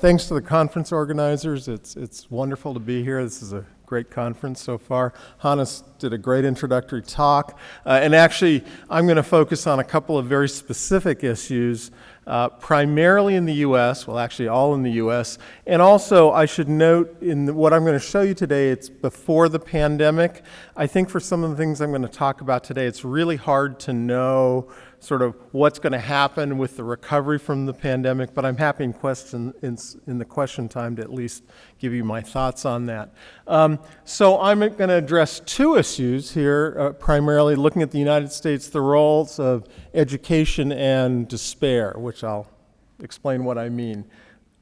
Thanks to the conference organizers. It's wonderful to be here. This is a great conference so far. Hannes did a great introductory talk. And actually, I'm going to focus on a couple of very specific issues, primarily in the U.S., well, actually all in the U.S. And also, I should note, in what I'm going to show you today, it's before the pandemic. I think for some of the things I'm going to talk about today, it's really hard to know sort of what's going to happen with the recovery from the pandemic, but I'm happy in the question time to at least give you my thoughts on that. So I'm going to address two issues here, primarily looking at the United States, the roles of education and despair, which I'll explain what I mean.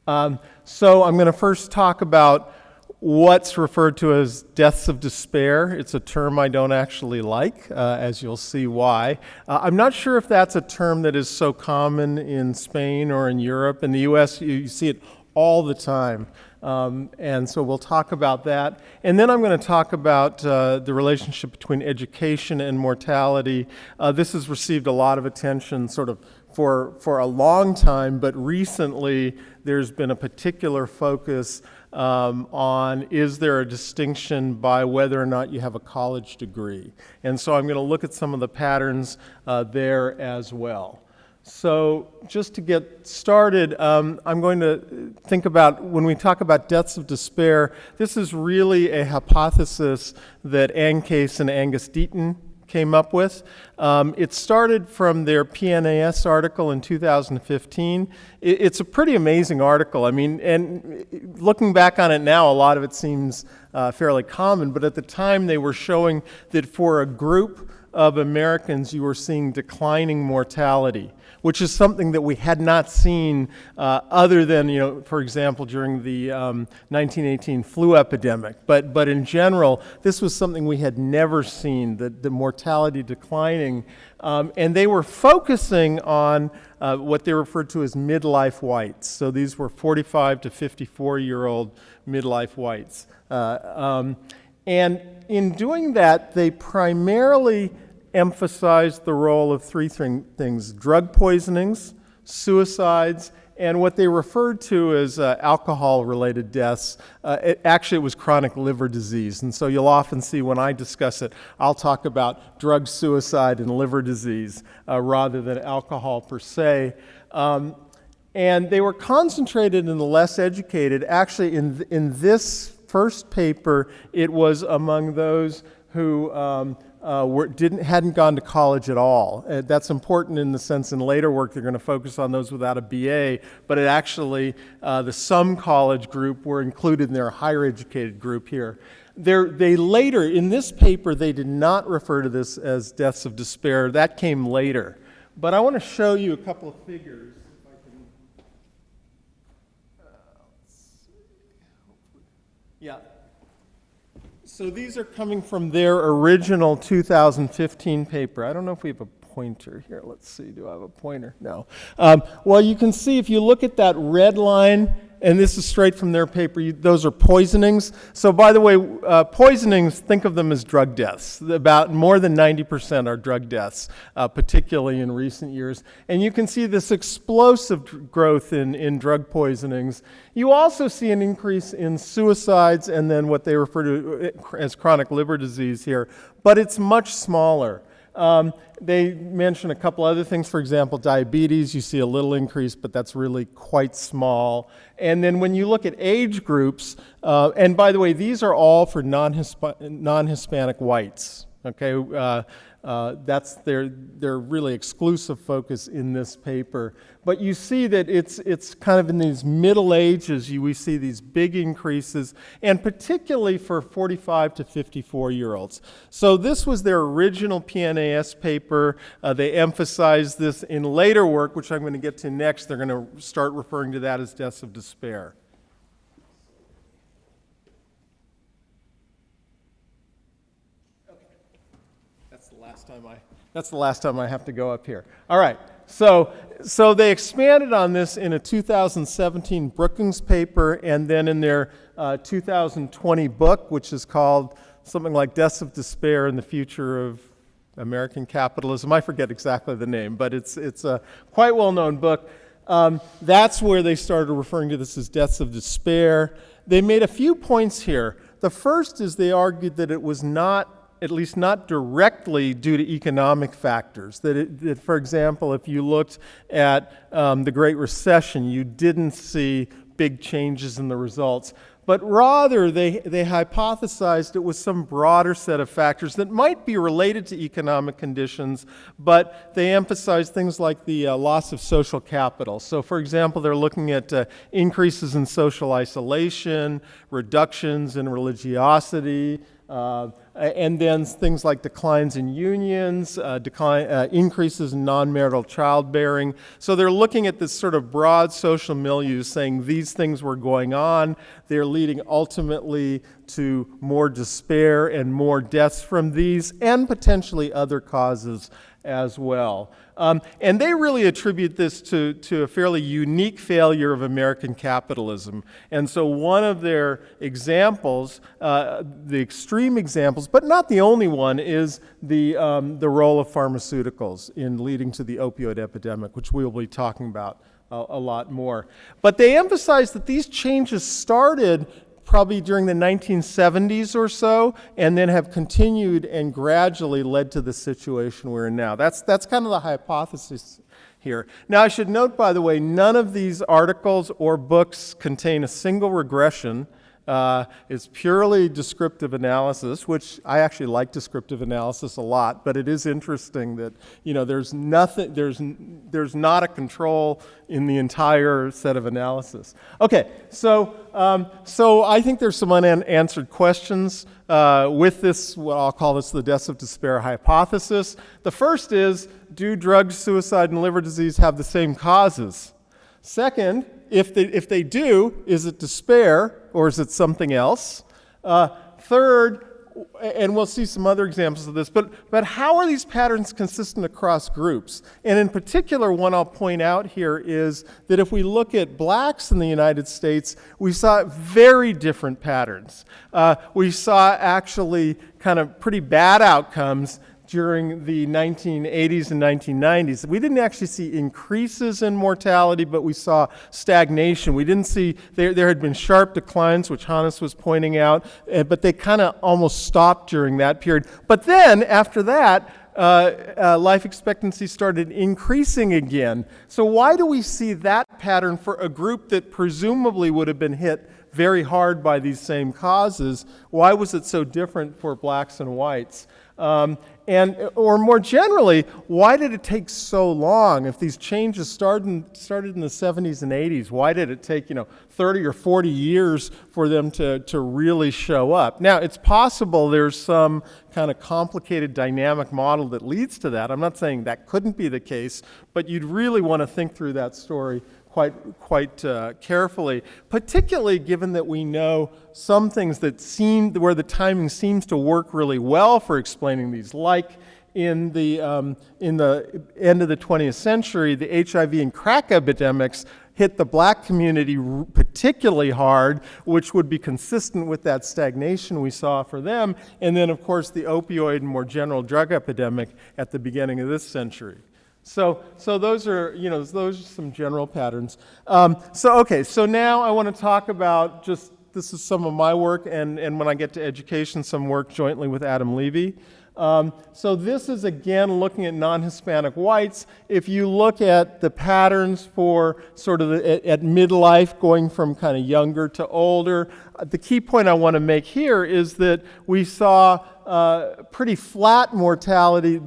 So I'm going to first talk about what's referred to as deaths of despair. It's a term I don't actually like, as you'll see why. I'm not sure if that's a term that is so common in Spain or in Europe. In the US, you see it all the time. And so we'll talk about that. And then I'm going to talk about the relationship between education and mortality. This has received a lot of attention sort of for a long time, but recently there's been a particular focus on is there a distinction by whether or not you have a college degree. And so I'm going to look at some of the patterns there as well. So just to get started, I'm going to think about, when we talk about deaths of despair, this is really a hypothesis that Ann Case and Angus Deaton came up with. It started from their PNAS article in 2015. It's a pretty amazing article. I mean, and looking back on it now, a lot of it seems fairly common, but at the time they were showing that for a group of Americans, you were seeing declining mortality, which is something that we had not seen other than, for example, during the 1918 flu epidemic. But in general, this was something we had never seen, the mortality declining. And they were focusing on what they referred to as midlife whites. So these were 45 to 54-year-old midlife whites. And in doing that, they primarily emphasized the role of three things: drug poisonings, suicides, and what they referred to as alcohol-related deaths. Actually, it was chronic liver disease. And so you'll often see when I discuss it, I'll talk about drug suicide and liver disease rather than alcohol per se. And they were concentrated in the less educated. Actually, in this first paper, it was among those who hadn't gone to college at all. That's important in the sense in later work they're going to focus on those without a BA, but it actually, the some college group were included in their higher educated group here. They later, in this paper, they did not refer to this as deaths of despair. That came later. But I want to show you a couple of figures. If I can, let's see. Yeah. So these are coming from their original 2015 paper. I don't know if we have a pointer here. Let's see. Do I have a pointer? No. Well, you can see if you look at that red line, and this is straight from their paper, those are poisonings. So by the way, poisonings, think of them as drug deaths. About more than 90% are drug deaths, particularly in recent years. And you can see this explosive growth in drug poisonings. You also see an increase in suicides and then what they refer to as chronic liver disease here, but it's much smaller. They mention a couple other things. For example, diabetes, you see a little increase, but that's really quite small. And then when you look at age groups, and by the way, these are all for non-Hispanic whites, okay? That's their really exclusive focus in this paper. But you see that it's kind of in these middle ages, we see these big increases, and particularly for 45 to 54-year-olds. So this was their original PNAS paper. They emphasized this in later work, which I'm going to get to next. They're going to start referring to that as deaths of despair. That's the last time I have to go up here. All right, so they expanded on this in a 2017 Brookings paper and then in their 2020 book, which is called something like Deaths of Despair in the Future of American Capitalism. I forget exactly the name, but it's a quite well-known book. That's where they started referring to this as deaths of despair. They made a few points here. The first is they argued that it was not, at least not directly, due to economic factors. That for example, if you looked at the Great Recession, you didn't see big changes in the results. But rather, they hypothesized it was some broader set of factors that might be related to economic conditions, but they emphasized things like the loss of social capital. So, for example, they're looking at increases in social isolation, reductions in religiosity, and then things like declines in unions, increases in non-marital childbearing. So they're looking at this sort of broad social milieu, saying these things were going on. They're leading ultimately to more despair and more deaths from these, and potentially other causes as well. And they really attribute this to a fairly unique failure of American capitalism. And so one of their examples, the extreme examples, but not the only one, is the role of pharmaceuticals in leading to the opioid epidemic, which we'll be talking about a lot more. But they emphasize that these changes started probably during the 1970s or so, and then have continued and gradually led to the situation we're in now. That's kind of the hypothesis here. Now, I should note, by the way, none of these articles or books contain a single regression. It's purely descriptive analysis, which I actually like descriptive analysis a lot, but it is interesting that, there's not a control in the entire set of analysis. Okay, so I think there's some unanswered questions with this, what I'll call this the deaths of despair hypothesis. The first is, do drugs, suicide, and liver disease have the same causes? Second, if they do, is it despair or is it something else? Third, and we'll see some other examples of this, but how are these patterns consistent across groups? And in particular, one I'll point out here is that if we look at blacks in the United States, we saw very different patterns. We saw actually kind of pretty bad outcomes during the 1980s and 1990s. We didn't actually see increases in mortality, but we saw stagnation. We didn't see, there had been sharp declines, which Hannes was pointing out, but they kind of almost stopped during that period. But then, after that, life expectancy started increasing again. So why do we see that pattern for a group that presumably would have been hit very hard by these same causes? Why was it so different for blacks and whites? Or more generally, why did it take so long? If these changes started in the 70s and 80s, why did it take 30 or 40 years for them to really show up? Now, it's possible there's some kind of complicated dynamic model that leads to that. I'm not saying that couldn't be the case, but you'd really want to think through that story quite carefully, particularly given that we know some things that where the timing seems to work really well for explaining these, like in the end of the 20th century, the HIV and crack epidemics hit the black community particularly hard, which would be consistent with that stagnation we saw for them, and then, of course, the opioid and more general drug epidemic at the beginning of this century. So those are some general patterns. So now I want to talk about this is some of my work, and when I get to education, some work jointly with Adam Levy. So this is, again, looking at non-Hispanic whites. If you look at the patterns for sort of at midlife, going from kind of younger to older, the key point I want to make here is that we saw pretty flat mortality.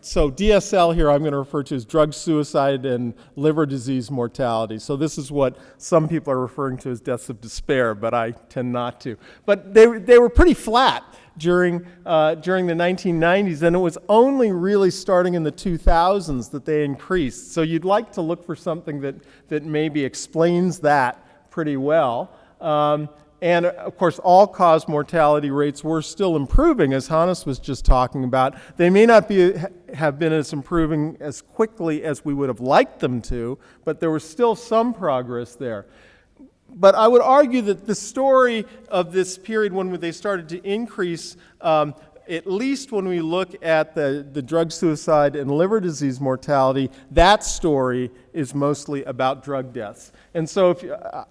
So DSL here I'm going to refer to as drug, suicide, and liver disease mortality. So this is what some people are referring to as deaths of despair, but I tend not to. But they were pretty flat during the 1990s, and it was only really starting in the 2000s that they increased. So you'd like to look for something that maybe explains that pretty well. And of course, all-cause mortality rates were still improving, as Hannes was just talking about. They may not have been as improving as quickly as we would have liked them to, but there was still some progress there. But I would argue that the story of this period when they started to increase at least when we look at the drug suicide and liver disease mortality, that story is mostly about drug deaths. And so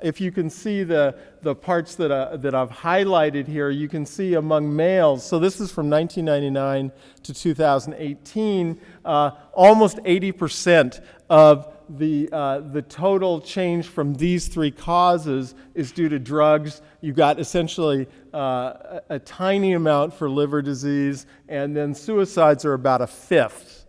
if you can see the parts that I've highlighted here, you can see among males, so this is from 1999 to 2018, almost 80% of the total change from these three causes is due to drugs. You've got essentially a tiny amount for liver disease, and then suicides are about a fifth.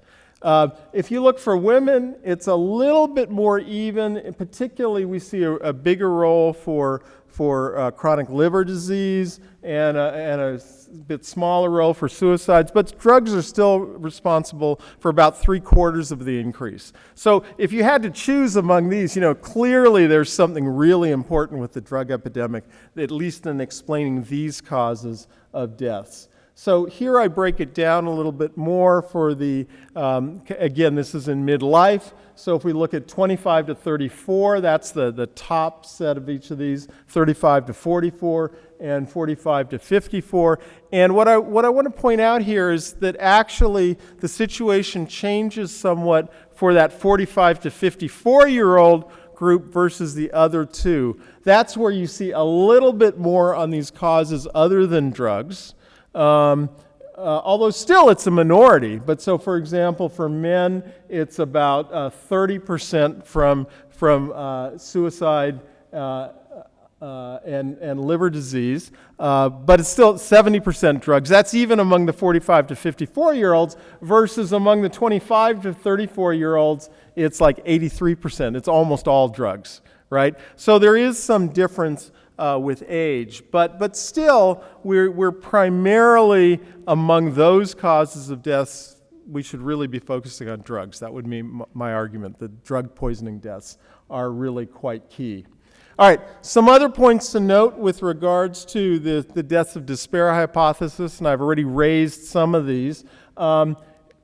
If you look for women, it's a little bit more even. Particularly, we see a bigger role for chronic liver disease and a bit smaller role for suicides, but drugs are still responsible for about 3/4 of the increase. So if you had to choose among these, clearly there's something really important with the drug epidemic, at least in explaining these causes of deaths. So here I break it down a little bit more for the, again, this is in midlife. So if we look at 25 to 34, that's the top set of each of these, 35 to 44, and 45 to 54. And what I want to point out here is that actually the situation changes somewhat for that 45 to 54-year-old group versus the other two. That's where you see a little bit more on these causes other than drugs. Although still it's a minority. But so, for example, for men, it's about 30% from suicide and liver disease, but it's still 70% drugs. That's even among the 45 to 54-year-olds versus among the 25 to 34-year-olds, it's like 83%. It's almost all drugs, right? So there is some difference with age, but still, we're primarily among those causes of deaths. We should really be focusing on drugs. That would be my argument. That drug poisoning deaths are really quite key. All right, some other points to note with regards to the deaths of despair hypothesis, and I've already raised some of these.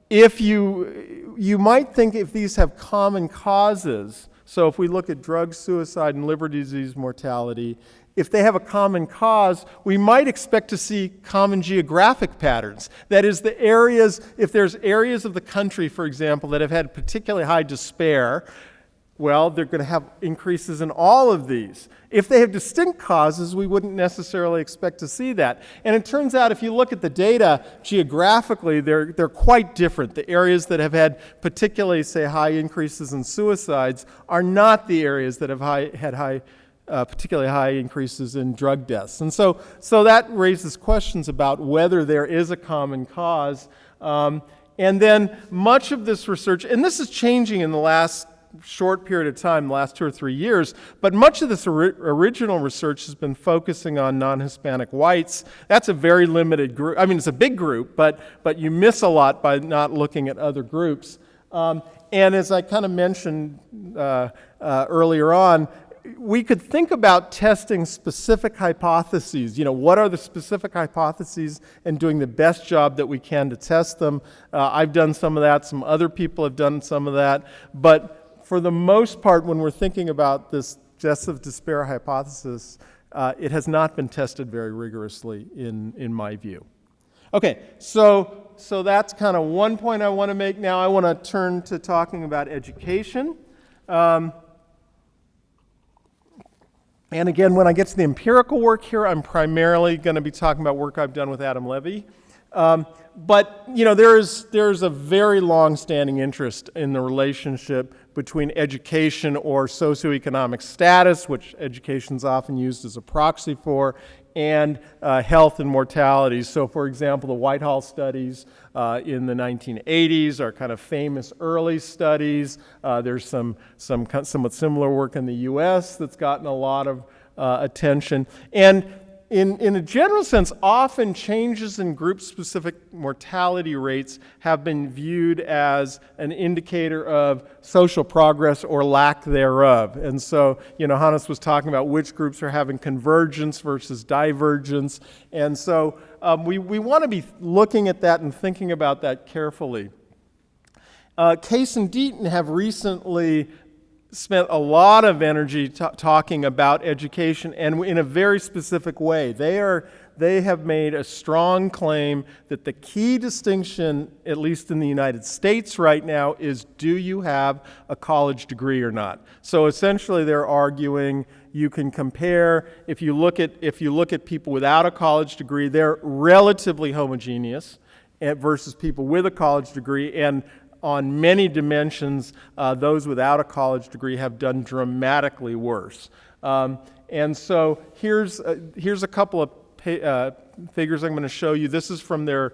If you might think if these have common causes, so if we look at drug suicide and liver disease mortality, if they have a common cause, we might expect to see common geographic patterns. That is, if there's areas of the country, for example, that have had particularly high despair, well, they're going to have increases in all of these. If they have distinct causes, we wouldn't necessarily expect to see that. And it turns out if you look at the data geographically, they're quite different. The areas that have had particularly, say, high increases in suicides are not the areas that have had particularly high increases in drug deaths. And so that raises questions about whether there is a common cause. And then much of this research, and this is changing in the last short period of time, the last 2 or 3 years, but much of this original research has been focusing on non-Hispanic whites. That's a very limited group. I mean, it's a big group, but you miss a lot by not looking at other groups. And as I kind of mentioned earlier on, we could think about testing specific hypotheses. What are the specific hypotheses and doing the best job that we can to test them. I've done some of that. Some other people have done some of that. But for the most part, when we're thinking about this deaths of despair hypothesis, it has not been tested very rigorously in my view. Okay, so that's kind of one point I want to make. Now I want to turn to talking about education. And again, when I get to the empirical work here, I'm primarily going to be talking about work I've done with Adam Levy. But there's a very long-standing interest in the relationship between education or socioeconomic status, which education is often used as a proxy for, and health and mortality. So, for example, the Whitehall studies in the 1980s are kind of famous early studies. There's some somewhat similar work in the U.S. that's gotten a lot of attention. And in a general sense, often changes in group-specific mortality rates have been viewed as an indicator of social progress or lack thereof. And so, Hannes was talking about which groups are having convergence versus divergence. And so we want to be looking at that and thinking about that carefully. Case and Deaton have recently spent a lot of energy talking about education, and in a very specific way. They are they have made a strong claim that the key distinction, at least in the United States right now, is do you have a college degree or not? So essentially they're arguing you can compare, if you look at people without a college degree, they're relatively homogeneous versus people with a college degree, and on many dimensions, those without a college degree have done dramatically worse. And so here's a couple of figures I'm going to show you. This is from their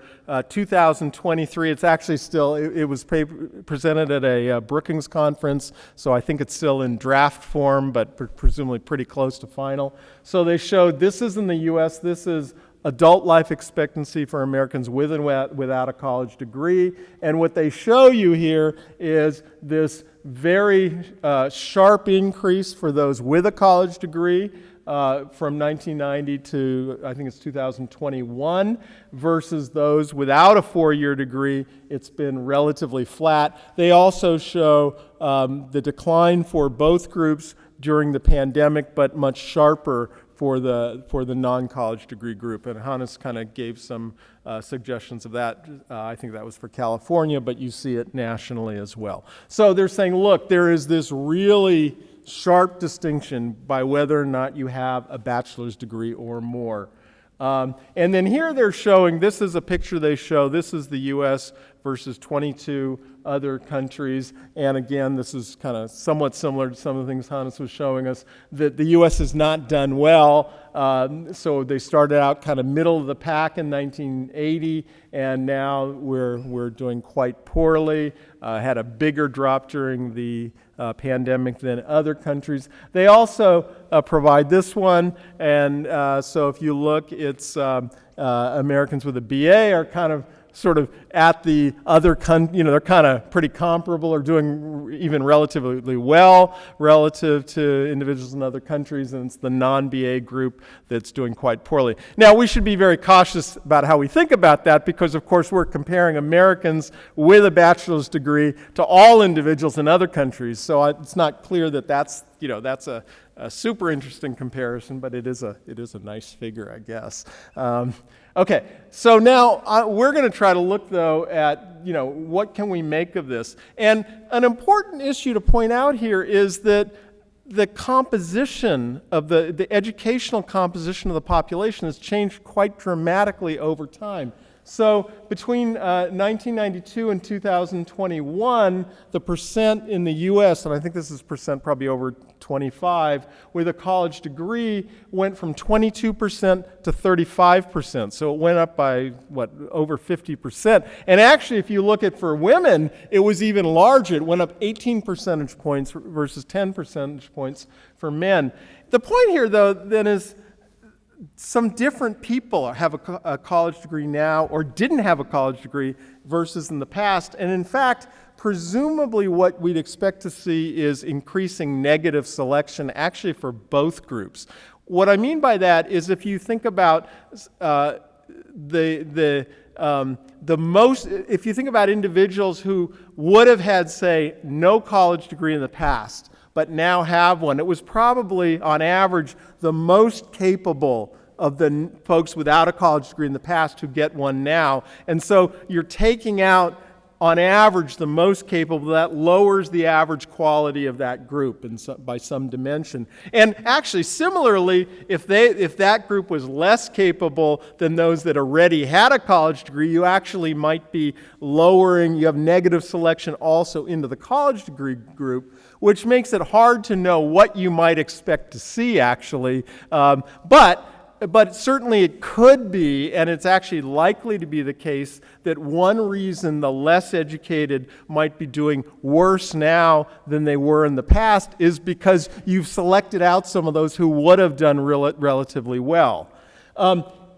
2023. It's actually still, it was presented at a Brookings conference, so I think it's still in draft form, but presumably pretty close to final. So they showed, this is in the U.S., this is adult life expectancy for Americans with and without a college degree. And what they show you here is this very sharp increase for those with a college degree from 1990 to, I think it's 2021, versus those without a four-year degree. It's been relatively flat. They also show the decline for both groups during the pandemic, but much sharper for the non-college degree group. And Hannes kind of gave some suggestions of that. I think that was for California, but you see it nationally as well. So they're saying, look, there is this really sharp distinction by whether or not you have a bachelor's degree or more. And then here they're showing, this is a picture they show, this is the U.S. versus 22 other countries. And again, this is kind of somewhat similar to some of the things Hannes was showing us, that the U.S. has not done well. So they started out kind of middle of the pack in 1980, and now we're doing quite poorly. Had a bigger drop during the pandemic than other countries. They also provide this one, and so if you look, it's Americans with a BA are kind of sort of at the other, they're kind of pretty comparable or doing even relatively well relative to individuals in other countries, and it's the non-BA group that's doing quite poorly. Now, we should be very cautious about how we think about that because, of course, we're comparing Americans with a bachelor's degree to all individuals in other countries, so it's not clear that that's a super interesting comparison, but it is a nice figure, I guess. Okay, so now we're going to try to look, though, at, what can we make of this? And an important issue to point out here is that the composition of the educational composition of the population has changed quite dramatically over time. So between 1992 and 2021, the percent in the U.S., and I think this is percent probably over 25, with a college degree went from 22% to 35%. So it went up by, over 50%. And actually, if you look at for women, it was even larger. It went up 18 percentage points versus 10 percentage points for men. The point here, though, then is some different people have a college degree now or didn't have a college degree versus in the past. And in fact, presumably what we'd expect to see is increasing negative selection actually for both groups. What I mean by that is if you think about if you think about individuals who would have had, say, no college degree in the past, but now have one, it was probably, on average, the most capable of the folks without a college degree in the past who get one now. And so you're taking out, on average, the most capable. That lowers the average quality of that group by some dimension. And actually, similarly, if that group was less capable than those that already had a college degree, you actually might be lowering, you have negative selection also into the college degree group, which makes it hard to know what you might expect to see, actually. But certainly it could be, and it's actually likely to be the case, that one reason the less educated might be doing worse now than they were in the past is because you've selected out some of those who would have done relatively well.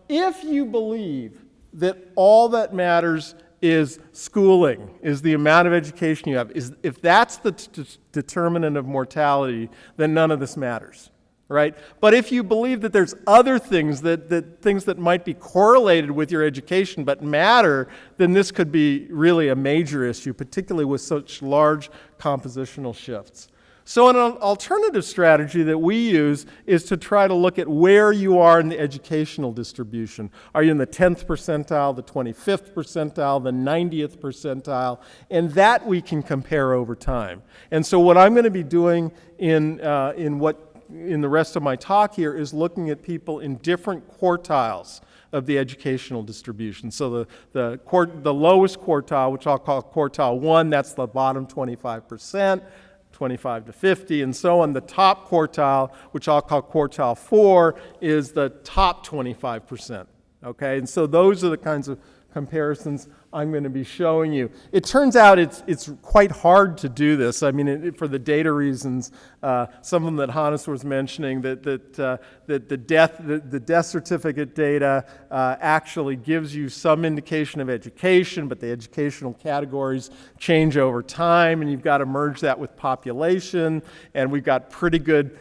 If you believe that all that matters is schooling, is the amount of education you have, if that's the determinant of mortality, then none of this matters. Right? But if you believe that there's other things things that might be correlated with your education but matter, then this could be really a major issue, particularly with such large compositional shifts. So an alternative strategy that we use is to try to look at where you are in the educational distribution. Are you in the 10th percentile, the 25th percentile, the 90th percentile? And that we can compare over time. And so what I'm going to be doing in the rest of my talk here is looking at people in different quartiles of the educational distribution. So the lowest quartile, which I'll call quartile 1, that's the bottom 25%. 25 to 50, and so on. The top quartile, which I'll call quartile 4, is the top 25%. Okay, and so those are the kinds of comparisons I'm going to be showing you. It turns out it's quite hard to do this. I mean, for the data reasons, some of them that Hannes was mentioning, that the death certificate data actually gives you some indication of education, but the educational categories change over time, and you've got to merge that with population, and we've got pretty good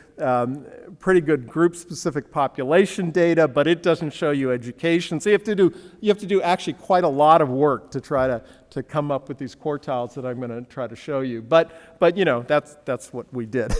group-specific population data, but it doesn't show you education. So you have to do actually quite a lot of work to try to come up with these quartiles that I'm going to try to show you. But you know, that's what we did.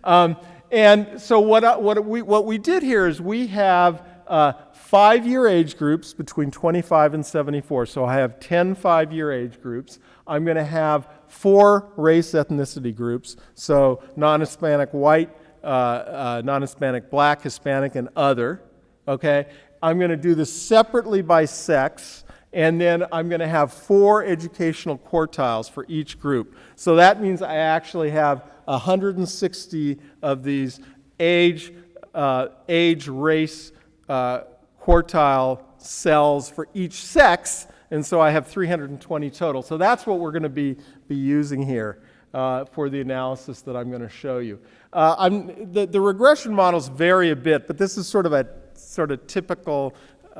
And so what we did here is we have 5-year age groups between 25 and 74. So I have 10 5-year age groups. I'm going to have 4 race ethnicity groups. So non-Hispanic white, non-Hispanic black, Hispanic, and other. Okay? I'm going to do this separately by sex, and then I'm going to have 4 educational quartiles for each group. So that means I actually have 160 of these age, race, quartile cells for each sex, and so I have 320 total. So that's what we're going to be using here for the analysis that I'm going to show you. The regression models vary a bit, but this is sort of typical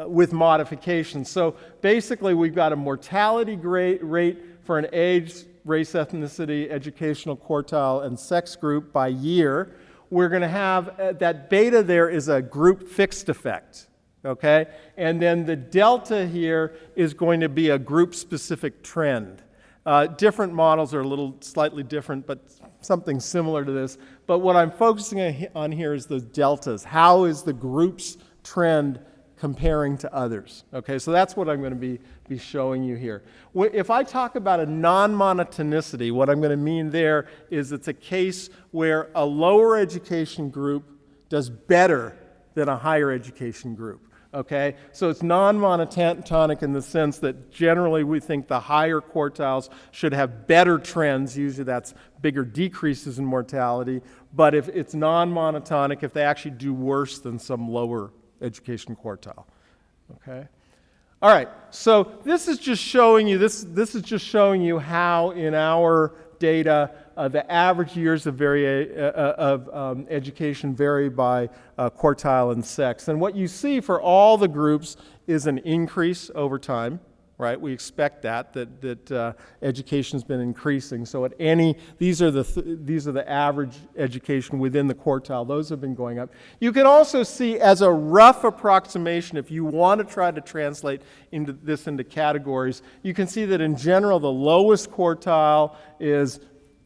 with modifications. So basically, we've got a mortality rate for an age, race, ethnicity, educational quartile, and sex group by year. We're going to have that beta there is a group fixed effect. Okay? And then the delta here is going to be a group-specific trend. Different models are a little slightly different, but something similar to this. But what I'm focusing on here is the deltas. How is the group's trend comparing to others? Okay, so that's what I'm going to be showing you here. If I talk about a non-monotonicity, what I'm going to mean there is it's a case where a lower education group does better than a higher education group. Okay, so it's non-monotonic in the sense that generally we think the higher quartiles should have better trends. Usually that's bigger decreases in mortality. But if it's non-monotonic, if they actually do worse than some lower education quartile. Okay. All right. So this is just showing you how in our data the average years of education vary by quartile and sex. And what you see for all the groups is an increase over time, right? We expect that education's been increasing. So these are the average education within the quartile. Those have been going up. You can also see as a rough approximation, if you want to try to translate into categories, you can see that in general the lowest quartile is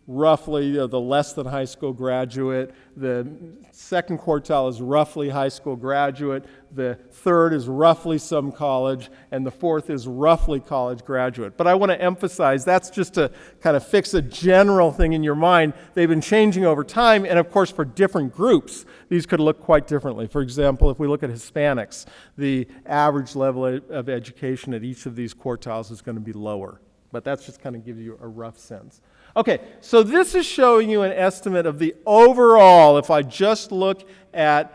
roughly the less than high school graduate. The second quartile is roughly high school graduate. The third is roughly some college. And the fourth is roughly college graduate. But I want to emphasize that's just to kind of fix a general thing in your mind. They've been changing over time. And of course, for different groups, these could look quite differently. For example, if we look at Hispanics, the average level of education at each of these quartiles is going to be lower. But that's just kind of gives you a rough sense. Okay, so this is showing you an estimate of the overall, if I just look at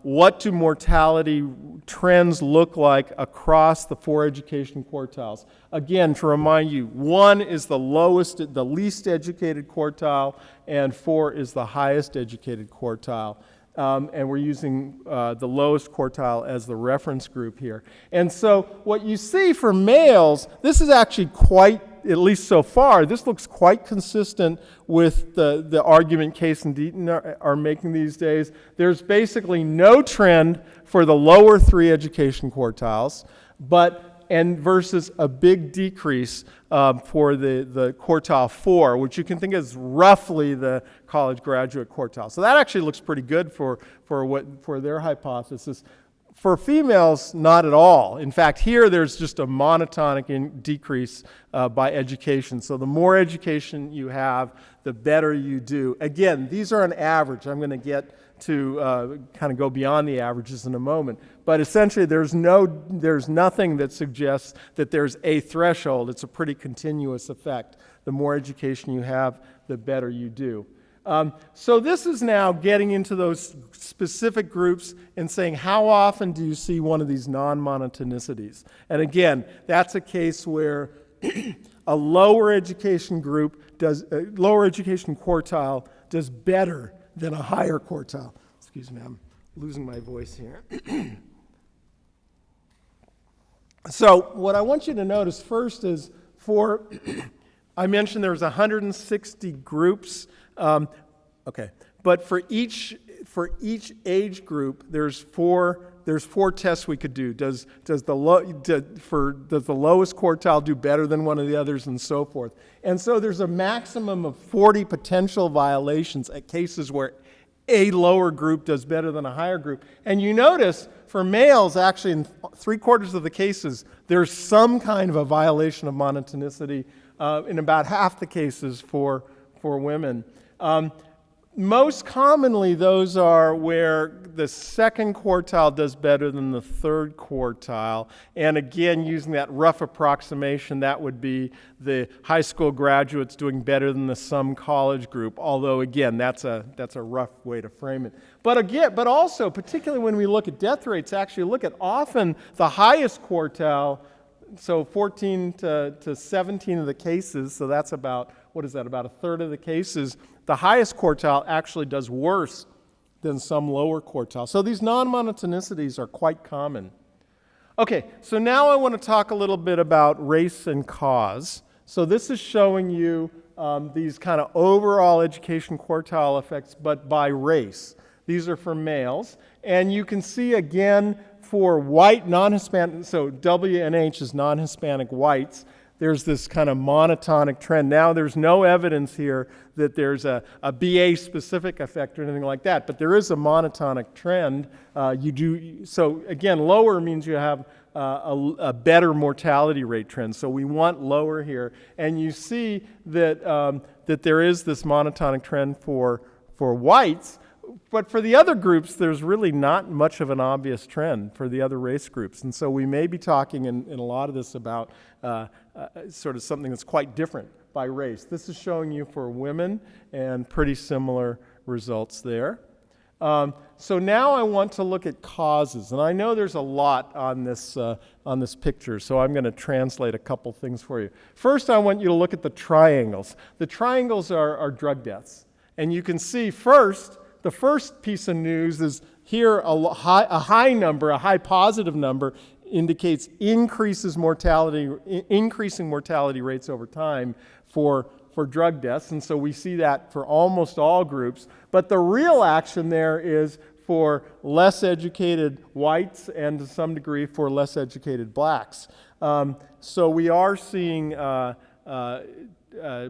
what do mortality trends look like across the 4 education quartiles. Again, to remind you, 1 is the least educated quartile, and 4 is the highest educated quartile. And we're using the lowest quartile as the reference group here. And so what you see for males, this is actually quite, at least so far, this looks quite consistent with the argument Case and Deaton are making these days. There's basically no trend for the lower 3 education quartiles, but and versus a big decrease for the quartile 4, which you can think is roughly the college graduate quartile. So that actually looks pretty good for their hypothesis. For females, not at all. In fact, here there's just a monotonic decrease by education. So the more education you have, the better you do. Again, these are an average. I'm going to get to kind of go beyond the averages in a moment. But essentially, there's nothing that suggests that there's a threshold. It's a pretty continuous effect. The more education you have, the better you do. So this is now getting into those specific groups and saying, how often do you see one of these non-monotonicities? And again, that's a case where a lower education quartile does better than a higher quartile. Excuse me, I'm losing my voice here. So what I want you to notice first is I mentioned there's 160 groups. But for each age group, there's four tests we could do. Does the lowest quartile do better than one of the others, and so forth? And so there's a maximum of 40 potential violations at cases where a lower group does better than a higher group. And you notice for males, actually in 3/4 of the cases, there's some kind of a violation of monotonicity in about half the cases for women. Most commonly, those are where the second quartile does better than the third quartile. And again, using that rough approximation, that would be the high school graduates doing better than the some college group. Although, again, that's a rough way to frame it. But also, particularly when we look at death rates, actually look at often the highest quartile. So 14 to 17 of the cases, so that's about, about a third of the cases, the highest quartile actually does worse than some lower quartile. So these non-monotonicities are quite common. Okay, so now I want to talk a little bit about race and cause. So this is showing you these kind of overall education quartile effects, but by race. These are for males. And you can see again for white non-Hispanic, so W and H is non-Hispanic whites, there's this kind of monotonic trend. Now there's no evidence here that there's a BA-specific effect or anything like that, but there is a monotonic trend. So again, lower means you have a better mortality rate trend. So we want lower here. And you see that, that there is this monotonic trend for whites. But for the other groups, there's really not much of an obvious trend for the other race groups. And so we may be talking in a lot of this about sort of something that's quite different by race. This is showing you for women, and pretty similar results there. So now I want to look at causes. And I know there's a lot on this picture, so I'm going to translate a couple things for you. First, I want you to look at the triangles. The triangles are drug deaths. And you can see first, the first piece of news is here a high number, a high positive number, indicates increasing mortality rates over time for drug deaths. And so we see that for almost all groups. But the real action there is for less educated whites and to some degree for less educated blacks. So we are seeing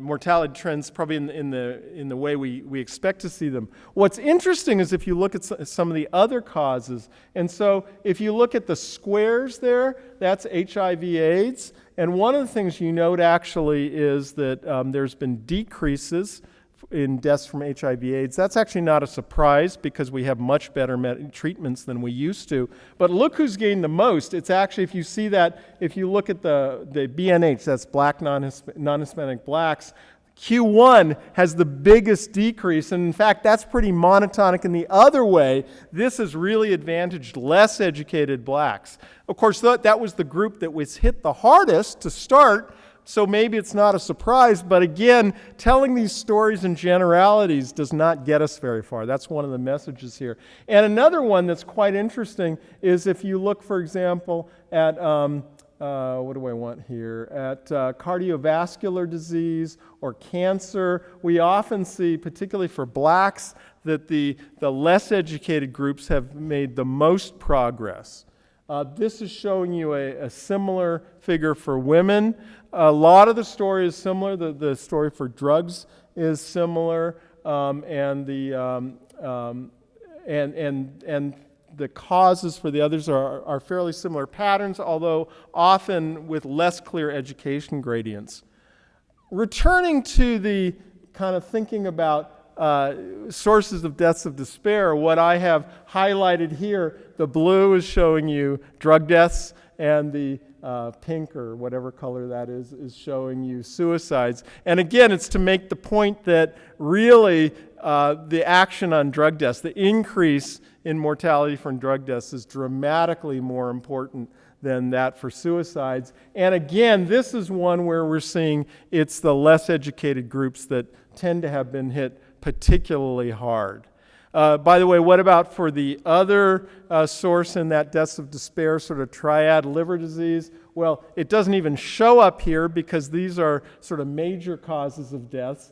mortality trends probably in the way we expect to see them. What's interesting is if you look at some of the other causes, and so if you look at the squares there, that's HIV/AIDS, and one of the things you note actually is that there's been decreases in deaths from HIV/AIDS. That's actually not a surprise because we have much better treatments than we used to. But look who's gained the most. It's actually, if you see that, if you look at the BNH, that's black non-Hispanic blacks, Q1 has the biggest decrease, and in fact, that's pretty monotonic in the other way. This has really advantaged less educated blacks. Of course, that was the group that was hit the hardest to start, so maybe it's not a surprise, but again, telling these stories in generalities does not get us very far. That's one of the messages here. And another one that's quite interesting is if you look, for example, at, what do I want here? At cardiovascular disease or cancer, we often see, particularly for blacks, that the less educated groups have made the most progress. This is showing you a similar figure for women. A lot of the story is similar. The story for drugs is similar, and the causes for the others are fairly similar patterns, although often with less clear education gradients. Returning to the kind of thinking about sources of deaths of despair, what I have highlighted here, the blue is showing you drug deaths, and the pink, or whatever color that is showing you suicides. And again, it's to make the point that really the action on drug deaths, the increase in mortality from drug deaths, is dramatically more important than that for suicides. And again, this is one where we're seeing it's the less educated groups that tend to have been hit particularly hard. By the way, what about for the other source in that deaths of despair sort of triad, liver disease? Well, it doesn't even show up here because these are sort of major causes of deaths.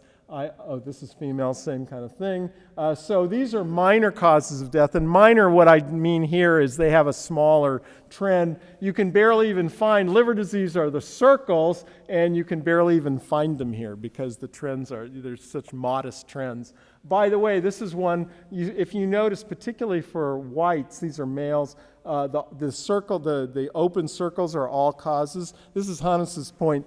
This is female, same kind of thing. So these are minor causes of death. And minor, what I mean here is they have a smaller trend. You can barely even find, liver disease are the circles, and you can barely even find them here because the trends there's such modest trends. By the way, this is one, if you notice, particularly for whites, these are males, the open circles are all causes. This is Hannes's point.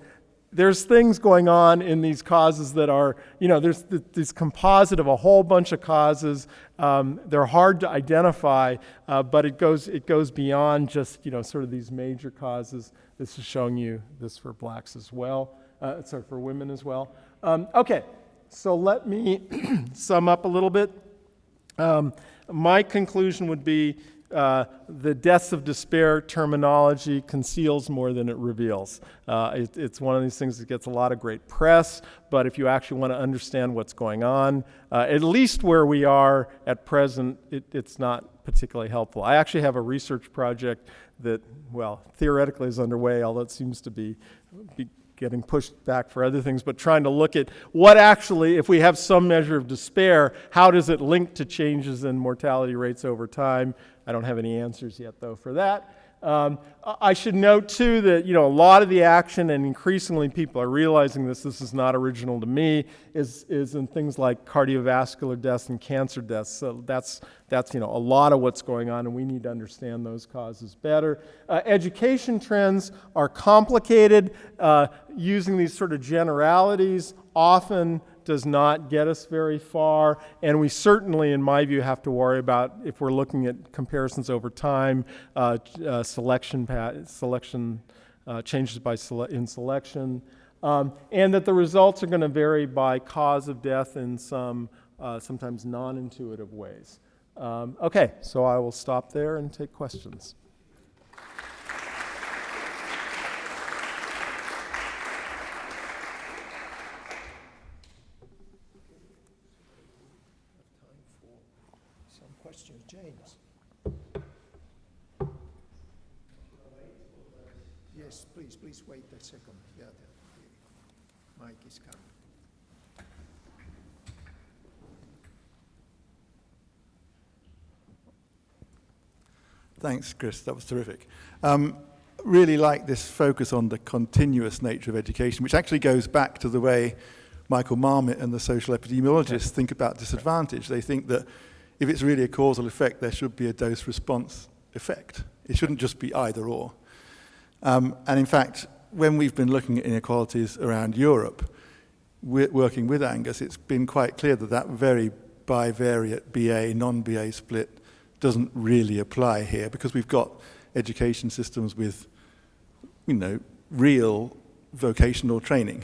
There's things going on in these causes that are, there's this composite of a whole bunch of causes. They're hard to identify, but it goes beyond just, sort of these major causes. This is showing you this for blacks as well, for women as well. Okay, so let me sum up a little bit. My conclusion would be the deaths of despair terminology conceals more than it reveals. It's one of these things that gets a lot of great press, but if you actually want to understand what's going on, at least where we are at present, it's not particularly helpful. I actually have a research project that, theoretically is underway, although it seems to be getting pushed back for other things, but trying to look at what actually, if we have some measure of despair, how does it link to changes in mortality rates over time? I don't have any answers yet, though, for that. I should note, too, that a lot of the action, and increasingly people are realizing this is not original to me, is in things like cardiovascular deaths and cancer deaths. So that's a lot of what's going on, and we need to understand those causes better. Education trends are complicated. Using these sort of generalities often does not get us very far, and we certainly, in my view, have to worry about, if we're looking at comparisons over time, selection changes in selection, and that the results are going to vary by cause of death in some sometimes non-intuitive ways. Okay, so I will stop there and take questions. James. Yes, please wait a second. Yeah, the mic is coming. Thanks, Chris. That was terrific. Really like this focus on the continuous nature of education, which actually goes back to the way Michael Marmot and the social epidemiologists think about disadvantage. They think that if it's really a causal effect, there should be a dose-response effect. It shouldn't just be either or. And in fact, when we've been looking at inequalities around Europe, working with Angus, it's been quite clear that very bivariate BA, non-BA split doesn't really apply here because we've got education systems with, real vocational training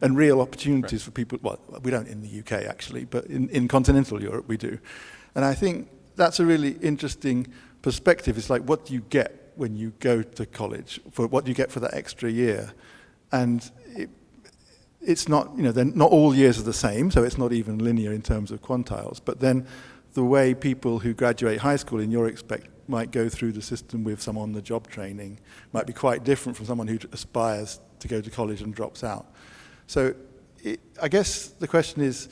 and real opportunities for people. Well, we don't in the UK actually, but in continental Europe we do. And I think that's a really interesting perspective. It's like, what do you get when you go to college? What do you get for that extra year? And it's not, then not all years are the same, so it's not even linear in terms of quantiles. But then the way people who graduate high school in your might go through the system with some on-the-job training might be quite different from someone who aspires to go to college and drops out. So I guess the question is,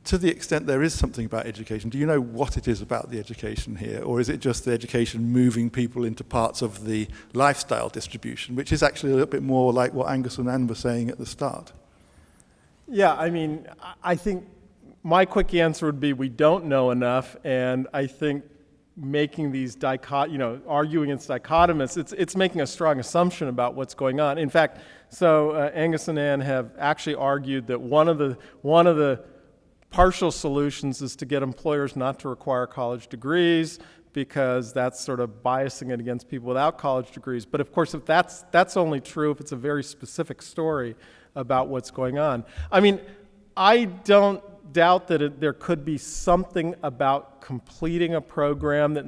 to the extent there is something about education, do you know what it is about the education here? Or is it just the education moving people into parts of the lifestyle distribution, which is actually a little bit more like what Angus and Anne were saying at the start? Yeah, I mean, I think my quick answer would be we don't know enough, and I think making these arguing it's dichotomous, it's making a strong assumption about what's going on. In fact, so Angus and Ann have actually argued that one of the partial solutions is to get employers not to require college degrees, because that's sort of biasing it against people without college degrees. But of course, if that's only true if it's a very specific story about what's going on. I mean, I don't doubt that there could be something about completing a program that,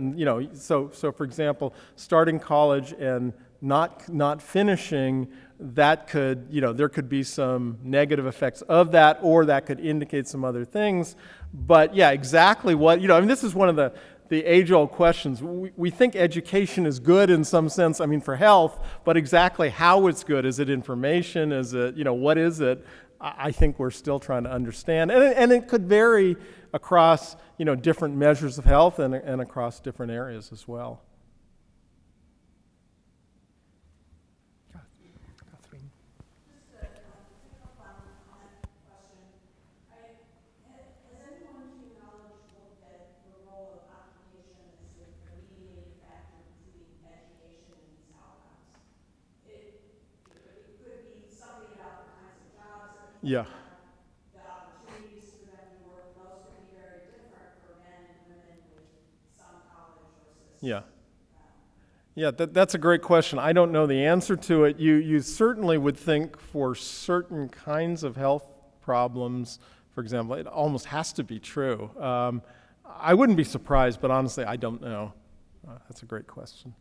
so for example, starting college and not finishing, that could, there could be some negative effects of that, or that could indicate some other things. But yeah, exactly what, I mean, this is one of the age-old questions. We think education is good in some sense, I mean, for health, but exactly how it's good. Is it information? Is it, what is it? I think we're still trying to understand. And it could vary across, different measures of health and across different areas as well. Catherine. Just to pick up on that question, has anyone to your knowledge looked at the role of occupation as a mediating factor between education and these outcomes? It could be something about the kinds of jobs that people Yeah. have, the opportunities for them to work. Those could be very different for men and women with some college versus. Yeah. Yeah, that's a great question. I don't know the answer to it. You certainly would think for certain kinds of health problems, for example, it almost has to be true. I wouldn't be surprised, but honestly, I don't know. That's a great question.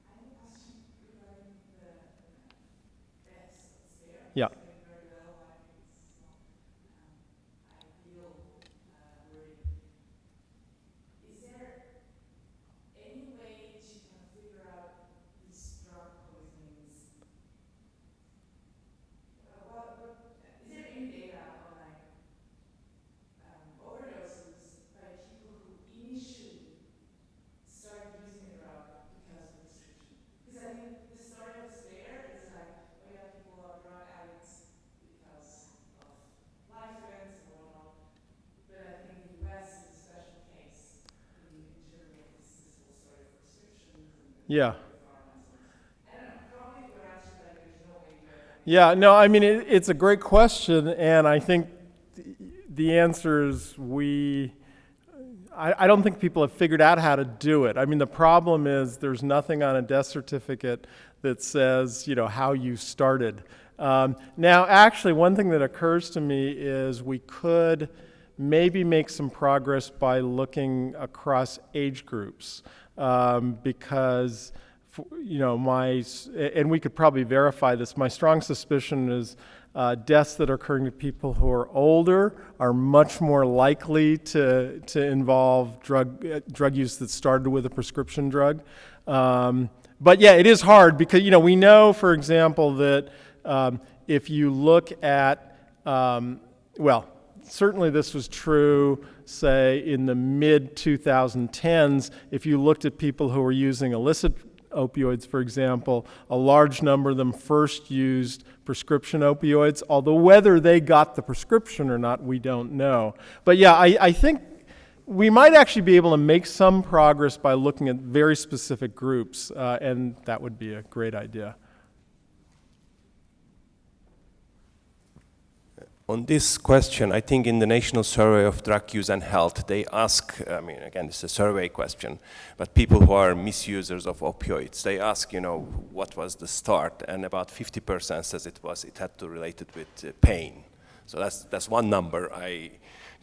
I have a question regarding the beds upstairs. Yeah. Very well, I think it's ideal wording. Is there any way to kind of figure out these drug poisonings? Is there any data on like overdoses by people who initially started using a drug because of prescription? Because I think the story that's there is like, oh yeah, people are drug addicts because of life events and whatnot. But I think the US is a special case in terms of this whole story of prescriptions and Yeah. pharma and so on. I don't know, probably your answer that there's no way to. Yeah, no, I mean, it's a great question, and I think the answer is I don't think people have figured out how to do it. I mean, the problem is there's nothing on a death certificate that says, how you started. Now, actually, one thing that occurs to me is we could maybe make some progress by looking across age groups, because and we could probably verify this, my strong suspicion is deaths that are occurring to people who are older are much more likely to involve drug use that started with a prescription drug. But yeah, it is hard because, we know, for example, that if you look at, certainly this was true, say, in the mid-2010s. If you looked at people who were using illicit opioids, for example, a large number of them first used prescription opioids, although whether they got the prescription or not, we don't know. But yeah, I think we might actually be able to make some progress by looking at very specific groups, and that would be a great idea. On this question, I think in the National Survey of Drug Use and Health, they ask, I mean, again, it's a survey question, but people who are misusers of opioids, they ask, what was the start? And about 50% says it had to relate it with pain. So that's one number I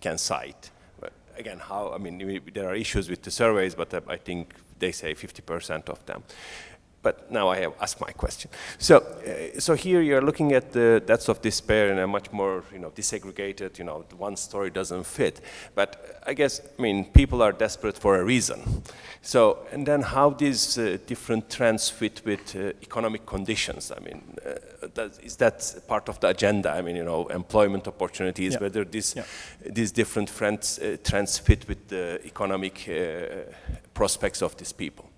can cite. But again, there are issues with the surveys, but I think they say 50% of them. But now I have asked my question. So here you're looking at the deaths of despair in a much more, disaggregated, one story doesn't fit. But I guess, people are desperate for a reason. So, and then how these different trends fit with economic conditions? is that part of the agenda? I mean, employment opportunities, Yeah. whether these different trends fit with the economic prospects of these people.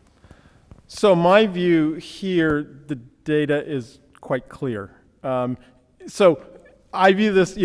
So my view here, the data is quite clear. So I view this,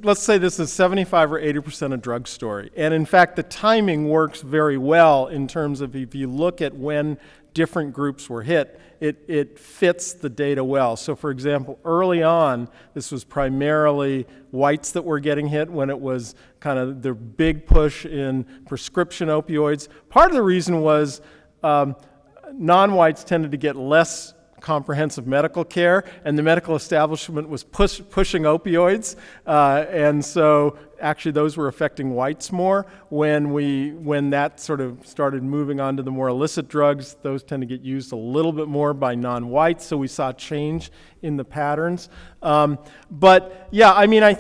let's say this is 75 or 80% a drug story. And in fact, the timing works very well in terms of if you look at when different groups were hit, it fits the data well. So for example, early on, this was primarily whites that were getting hit when it was kind of the big push in prescription opioids. Part of the reason was non-whites tended to get less comprehensive medical care, and the medical establishment was pushing opioids, and so actually those were affecting whites more. When that sort of started moving on to the more illicit drugs, those tend to get used a little bit more by non-whites, so we saw a change in the patterns. But yeah, I mean, I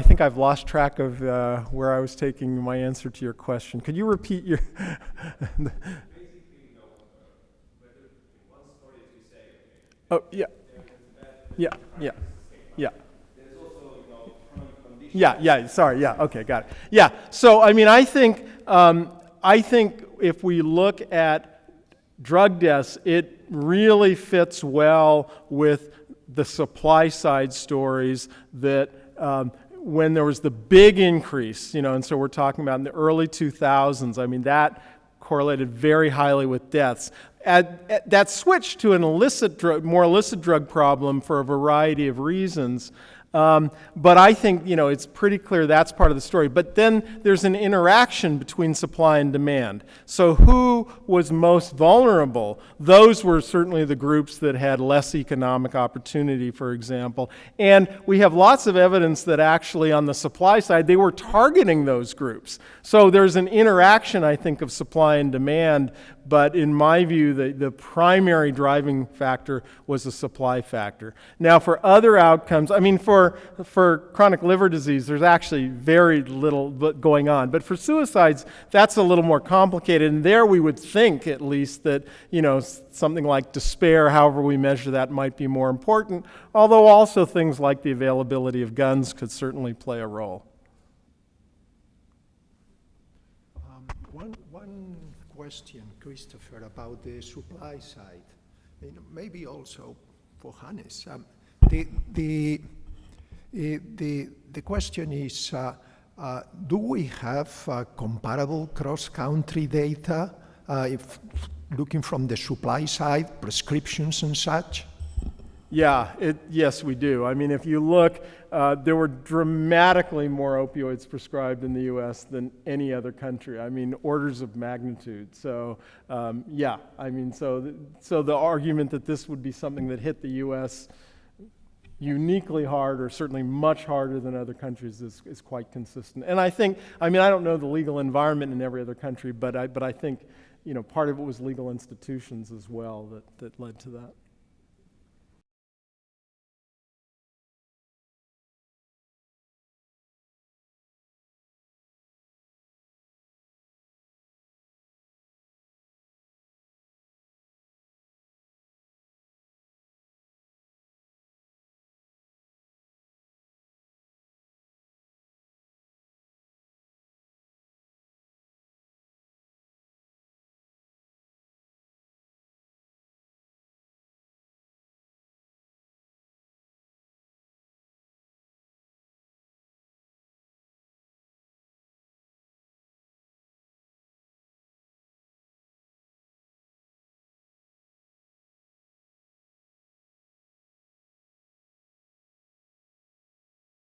think I've lost track of where I was taking my answer to your question. Could you repeat your? Oh, yeah. Yeah, yeah, yeah. Yeah, sorry, yeah, okay, got it. Yeah, so I mean, I think if we look at drug deaths, it really fits well with the supply side stories that when there was the big increase, and so we're talking about in the early 2000s, I mean, that correlated very highly with deaths. That switched to an more illicit drug problem for a variety of reasons. But I think, it's pretty clear that's part of the story. But then there's an interaction between supply and demand. So who was most vulnerable? Those were certainly the groups that had less economic opportunity, for example. And we have lots of evidence that actually on the supply side, they were targeting those groups. So there's an interaction, I think, of supply and demand. But in my view, the primary driving factor was the supply factor. Now, for other outcomes, I mean, for chronic liver disease, there's actually very little going on. But for suicides, that's a little more complicated. And there we would think, at least, that, something like despair, however we measure that, might be more important. Although also things like the availability of guns could certainly play a role. One question, Christopher, about the supply side, maybe also for Hannes. The question is, do we have comparable cross-country data if looking from the supply side, prescriptions and such? Yeah, yes, we do. I mean, if you look, there were dramatically more opioids prescribed in the U.S. than any other country. I mean, orders of magnitude. So, yeah, I mean, so the argument that this would be something that hit the U.S. uniquely hard, or certainly much harder than other countries, is quite consistent. And I think, I don't know the legal environment in every other country, but I think, part of it was legal institutions as well that led to that.